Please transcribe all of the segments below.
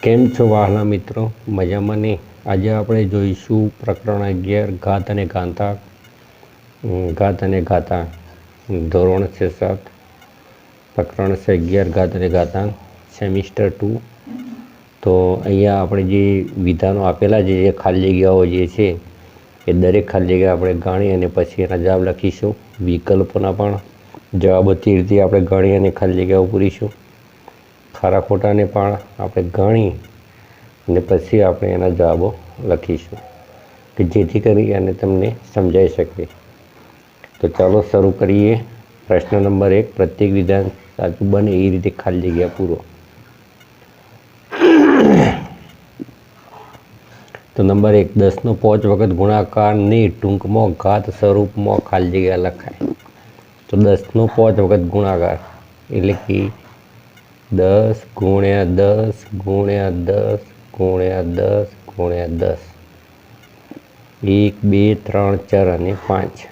કેમ છો વહાલા મિત્રો? મજામાં ને? આજે આપણે જોઈશું પ્રકરણ 11 ઘાત અને ઘાતાંક. ઘાત અને ઘાતાંક ધોરણ છે 7. પ્રકરણ છે 11 ઘાત અને ઘાતાંક, સેમિસ્ટર 2. તો અહીંયા આપણે જે વિધાનો આપેલા છે, જે ખાલી જગ્યાઓ જે છે એ દરેક ખાલી જગ્યા આપણે ગણી અને પછી એના જવાબ લખીશું. વિકલ્પોના પણ જવાબો તે રીતે આપણે ગણી અને ખાલી જગ્યાઓ પૂરીશું. ખરા ખોટાને પણ આપણે ગણી અને પછી આપણે એના જવાબો લખીશું કે જેથી કરી અને તમને સમજાઈ શકે. તો ચાલો શરૂ કરીએ. પ્રશ્ન નંબર 1, પ્રત્યેક વિધાન સાચું બને એ રીતે ખાલી જગ્યા પૂરો. તો નંબર 1, 10નો 5 વખત ગુણાકારને ટૂંકમાં ઘાત સ્વરૂપમાં ખાલી જગ્યા લખાય. તો 10નો 5 વખત ગુણાકાર એટલે કે 10 ગુણ્યા 10 ગુણ્યા 10 ગુણ્યા 10 ગુણ્યા 10, 1, 2, 3, 4 અને 5.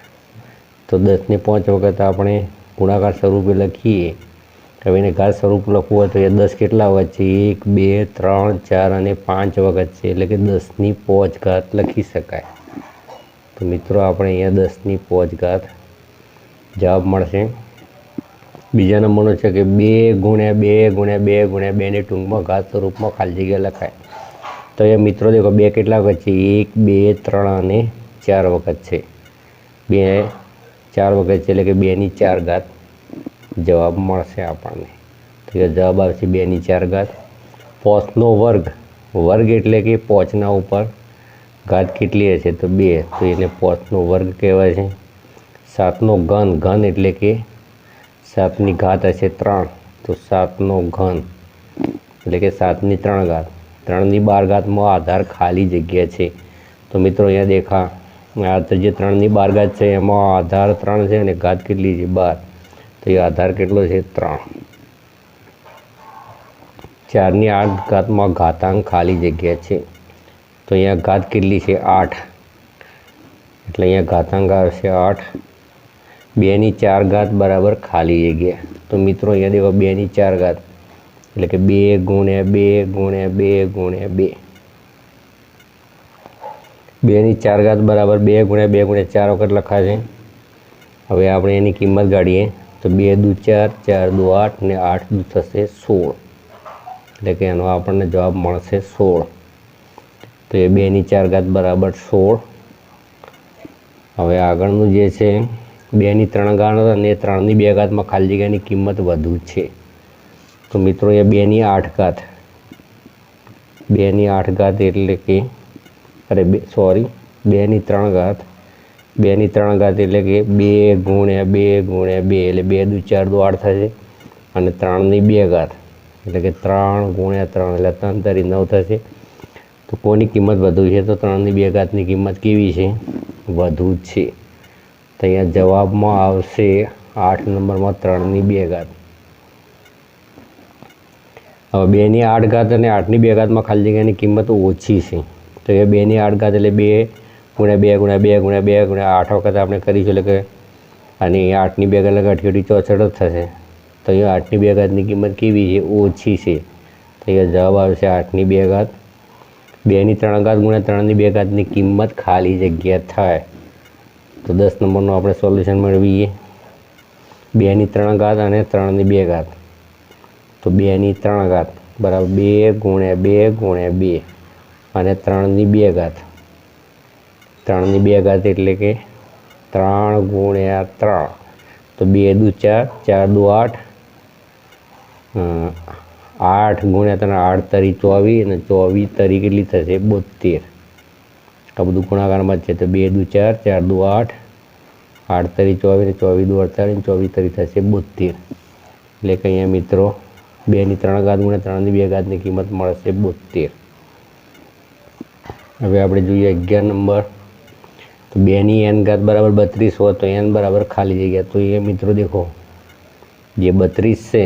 તો 10ને 5 વખત આપણે ગુણાકાર સ્વરૂપે લખીએ. હવે એને ઘાત સ્વરૂપ લખવું હોય તો એ 10 કેટલા વખત છે? 1, 2, 3, 4 અને 5 વખત છે, એટલે કે 10ની 5 ઘાત લખી શકાય. તો મિત્રો આપણે અહીંયા 10ની 5 ઘાત જવાબ મળશે. બીજા નંબરનો છે કે 2 ગુણ્યા 2 ગુણ્યા 2 ગુણ્યા 2ને ટૂંકમાં ઘાત સ્વરૂપમાં ખાલી જગ્યા લખાય. તો અહીંયા મિત્રો દેખો 2 કેટલા વખત છે? 1, 2, 3 અને 4 વખત છે. 2 4 વખત છે, એટલે કે 2ની 4 ઘાત જવાબ મળશે આપણને. તો એ જવાબ આવશે 2ની 4 ઘાત. 5નો વર્ગ, વર્ગ એટલે કે 5ના ઉપર ઘાત કેટલી હશે? તો 2, તો એને 5નો વર્ગ કહેવાય છે. 7નો ઘન, ઘન એટલે કે 7ની ઘાત હશે 3, તો 7નો ઘન એટલે કે 7ની 3 ઘાત. 3ની 12 ઘાતમાં આધાર ખાલી જગ્યા છે. તો મિત્રો અહીંયા દેખા આ તો જે 3ની 12 ઘાત છે એમાં આધાર 3 છે અને ઘાત કેટલી છે? 12. તો એ આધાર કેટલો છે? 3. 4ની 8 ઘાતમાં ઘાતાંક ખાલી જગ્યા છે. તો અહીંયા ઘાત કેટલી છે? 8, એટલે અહીંયા ઘાતાંક આવશે 8. 2ની 4 ઘાત બરાબર ખાલી જગ્યા. તો મિત્રો અહીંયા દેખો 2ની 4 ઘાત એટલે કે 2 ગુણ્યા 2 ગુણ્યા 2 ગુણ્યા 2. 2ની 4 ઘાત બરાબર 2 ગુણ્યા 2 ગુણ્યા 4 વખત લખાશે. હવે આપણે એની કિંમત કાઢીએ તો 2 દુ 4, 4 દુ 8 ને 8 દુ થશે 16, એટલે કે એનો આપણને જવાબ મળશે 16. તો એ 2ની 4 ઘાત બરાબર 16. હવે આગળનું જે છે 2ની 3 ઘાત અને 3ની 2 ઘાતમાં ખાલી જગ્યાની કિંમત વધુ છે. તો મિત્રો એ 2ની 8 ઘાત, 2ની 8 ઘાત એટલે કે 2ની 3 ઘાત, 2ની 3 ઘાત એટલે કે 2 ગુણ્યા 2 ગુણ્યા 2 એટલે 2 દુ 4 દુ 8 થશે. અને 3ની 2 ઘાત એટલે કે 3 ગુણ્યા 3 એટલે 3 તરી 9 થશે. તો કોની કિંમત વધુ છે? તો 3ની 2 ઘાતની કિંમત કેવી છે? વધુ છે. તો અહીંયા જવાબમાં આવશે 8 નંબરમાં 3ની 2 ઘાત. હવે 2ની 8 ઘાત અને 8ની 2 ઘાતમાં ખાલી જગ્યાની કિંમત ઓછી છે. તો એ 2ની 8 ઘાત એટલે 2 ગુણ્યા 2 ગુણ્યા 2 ગુણ્યા 2 ગુણ્યા 8 વખત આપણે કરીશું, એટલે કે અને 8ની 2 ઘાત એટલે 88 64 થશે. તો અહીંયા 8ની 2 ઘાતની કિંમત કેવી છે? ઓછી છે. તો અહીંયા જવાબ આવશે 8ની 2 ઘાત. 2ની 3 ઘાત ગુણ્યા 3ની 2 ઘાતની કિંમત ખાલી જગ્યા થાય. તો 10 નંબરનું આપણે સોલ્યુશન મેળવીએ. 2ની 3 ઘાત અને 3ની 2 ઘાત. તો 2ની 3 ઘાત બરાબર 2 ગુણ્યા 2 ગુણ્યા 2 અને 3ની 2 ઘાત. 3ની 2 ઘાત એટલે કે 3 ગુણ્યા 3. તો 2 દુ 4, 4 દુ 8, 8 ગુણ્યા 3 8 તરી 24 અને 24 તરી કેટલી થશે? 72. આ બધું ગુણાકારમાં જ છે. તો 2 દુ 4, 4 દુ 8, 8 તરી 24 અને 24 દુ 48 અને 24 તરી થશે 72. એટલે કે અહીંયા મિત્રો 2ની 3 ઘાત ગુણ્યા 3ની 2 ઘાતની કિંમત મળશે 72. હવે આપણે જોઈએ 11 નંબર. તો 2ની n ઘાત બરાબર 32 હોય તો n બરાબર ખાલી જગ્યા. તો એ મિત્રો દેખો જે 32 છે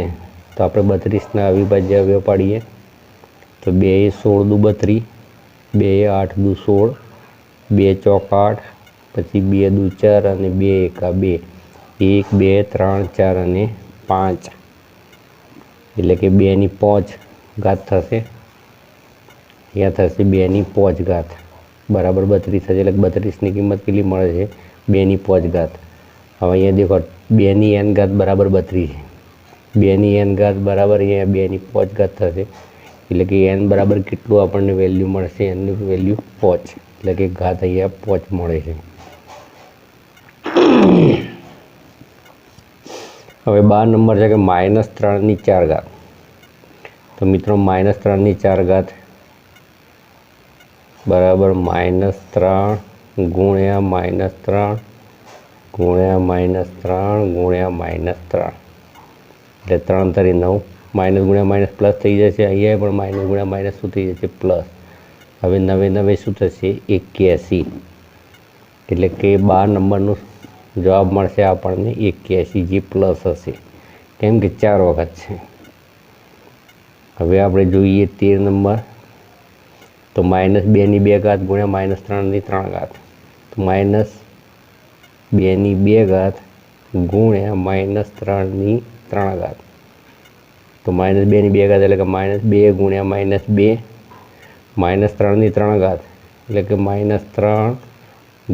તો આપણે 32ના અવિભાજ્ય અવયવ પાડીએ. તો 2 16 દુ 32, 2 8 દુ 16, 2 ચોક 8, પછી 2 દુ 4 અને 2 એકા 2, 1 2 3 4 અને 5, એટલે કે 2ની 5 ઘાત થશે. અહીંયા થશે 2ની 5 ઘાત બરાબર 32 થશે, એટલે 32ની કિંમત કેટલી મળે છે? 2ની 5 ઘાત. હવે અહીંયા દેખો 2ની n ઘાત બરાબર 32 છે, 2ની n ઘાત બરાબર અહીંયા 2ની 5 ઘાત થશે, એટલે કે n બરાબર કેટલું આપણને વેલ્યુ મળશે? nની વેલ્યુ 5, એટલે કે ઘાત અહીંયા 5 મળે છે. હવે 12 નંબર છે કે -3ની 4 ઘાત. તો મિત્રો -3ની 4 ઘાત બરાબર -3 ગુણ્યા -3 ગુણ્યા -3 ગુણ્યા -3, એટલે 3 તરી 9, માઇનસ ગુણ્યા માઇનસ પ્લસ થઈ જશે. અહીંયા પણ માઇનસ ગુણ્યા માઇનસ શું થઈ જશે? પ્લસ. હવે 9 શું થશે? 81, એટલે કે 12 નંબરનો જવાબ મળશે આપણને 81, જે પ્લસ હશે, કેમ કે 4 વખત છે. હવે આપણે જોઈએ 13 નંબર. તો -2ની 2 ઘાત ગુણ્યા -3ની 3 ઘાત. તો -2ની 2 ઘાત ગુણ્યા -3ની 3 ઘાત. તો -2ની 2 ઘાત એટલે કે -2 ગુણ્યા -2 -3ની 3 ઘાત એટલે કે -3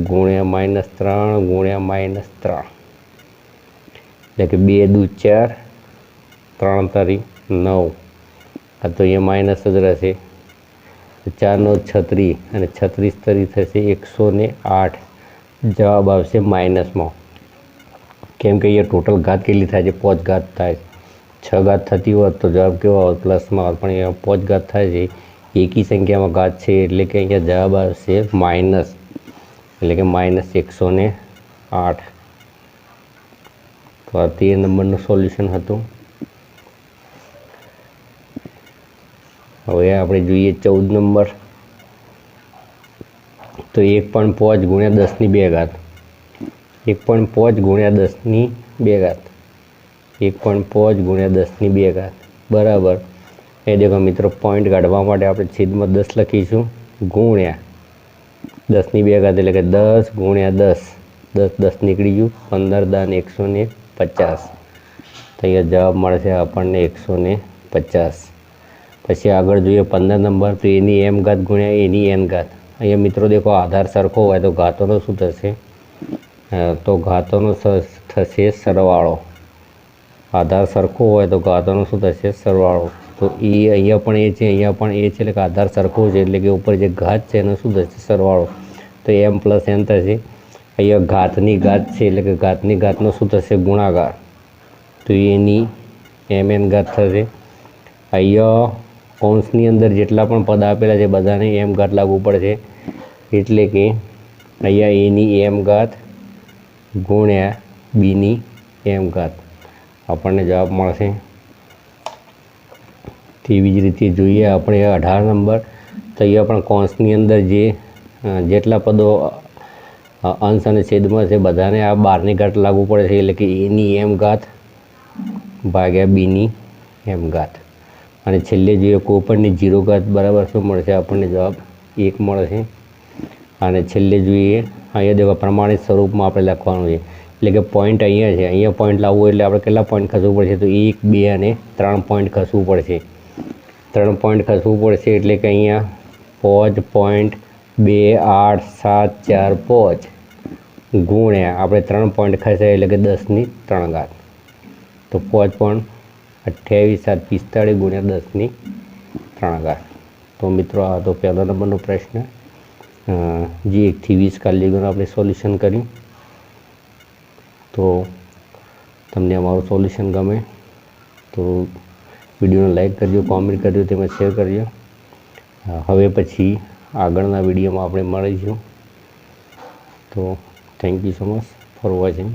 ગુણ્યા -3 ગુણ્યા -3, એટલે કે 2 દુ 4, 3 તરી 9. આ તો અહીંયા માઇનસ જ રહેશે. 4 × 9 = 36 અને 36 તરી થશે 108. જવાબ આવશે માઇનસમાં, કેમ કે અહીંયા ટોટલ ઘાત કેટલી થાય છે? 5 ઘાત થાય. 6 ઘાત થતી હોત તો જવાબ કેવો આવત? પ્લસમાં આવત, પણ અહીંયા 5 ઘાત થાય છે, એકી સંખ્યામાં ઘાત છે, એટલે કે અહીંયા જવાબ આવશે માઇનસ, એટલે કે -108. તો આ 13 નંબરનું સોલ્યુશન હતું. હવે આપણે જોઈએ 14 નંબર. તો 1.5 ગુણ્યા 10ની 2 ઘાત. 1.5 ગુણ્યા 10ની 2 ઘાત. 1.5 ગુણ્યા 10ની 2 ઘાત બરાબર. એ દેખો મિત્રો, પોઈન્ટ કાઢવા માટે આપણે છેદમાં 10 લખીશું, ગુણ્યા 10ની 2 ઘાત એટલે કે 10 ગુણ્યા 10, 10 નીકળી ગયું, 15 દાન 150. તો અહીંયા જવાબ મળશે આપણને 150. પછી આગળ જોઈએ 15 નંબર. તો એની m ઘાત ગુણ્યા એની n ઘાત. અહીંયા મિત્રો દેખો, આધાર સરખો હોય તો ઘાતોનો શું થશે? તો ઘાતોનો થશે સરવાળો. આધાર સરખો હોય તો ઘાતોનો શું થશે? સરવાળો. તો એ અહીંયા પણ એ છે, અહીંયા પણ એ છે, એટલે કે આધાર સરખો છે, એટલે કે ઉપર જે ઘાત છે એનો શું થશે? સરવાળો. તો m + n થશે. અહીંયા ઘાતની ઘાત છે, એટલે કે ઘાતની ઘાતનો શું થશે? ગુણાકાર. તો એની mn ઘાત થશે. અહીંયા કૌંસની અંદર જેટલા પણ પદ આપેલા છે બધાને m ઘાત લાગુ પડશે, એટલે કે અહીંયા એની m ઘાત ગુણ્યા બીની m ઘાત આપણને જવાબ મળશે. તેવી જ રીતે જોઈએ આપણે 18 નંબર. તો અહીંયા પણ કૌંસની અંદર જેટલા પદો અંશ અને છેદમાં છે બધાને આ 12ની ઘાત લાગુ પડે છે, એટલે કે એની m ઘાત ભાગ્યા બીની m ઘાત. અને છેલ્લે જોઈએ કોઈપણની 0 ઘાત બરાબર શું મળશે? આપણને જવાબ 1 મળશે. અને છેલ્લે જોઈએ અહીંયા દેખો, પ્રમાણિત સ્વરૂપમાં આપણે લખવાનું છે, એટલે કે પોઈન્ટ અહીંયા છે, અહીંયા પોઈન્ટ લાવવું એટલે આપણે કેટલા પોઈન્ટ ખસવું પડશે? તો 1, 2 અને 3 પોઈન્ટ ખસવું પડશે. 3 પોઈન્ટ ખસવું પડશે, એટલે કે અહીંયા 5 પોઈન્ટ 2, 8, 7, 4, 5 ગુણ્યા આપણે 3 પોઈન્ટ ખસાય એટલે કે 10ની 3 ઘાત. તો 5 પોઈન્ટ 28, 7, 45 ગુણ્યા 10ની 3 ઘાત. તો મિત્રો, આ તો પહેલો નંબરનો પ્રશ્ન, જે 1 થી 20 કાલ્યગુણ આપણે સોલ્યુશન કર્યું. તો તમને અમારું સોલ્યુશન ગમે તો વિડીયોને લાઈક કરજો, કોમેન્ટ કરજો, તેમજ શેર કરજો. હવે પછી આગળના વિડીયોમાં આપણે મળીશું. તો thank you so much for watching.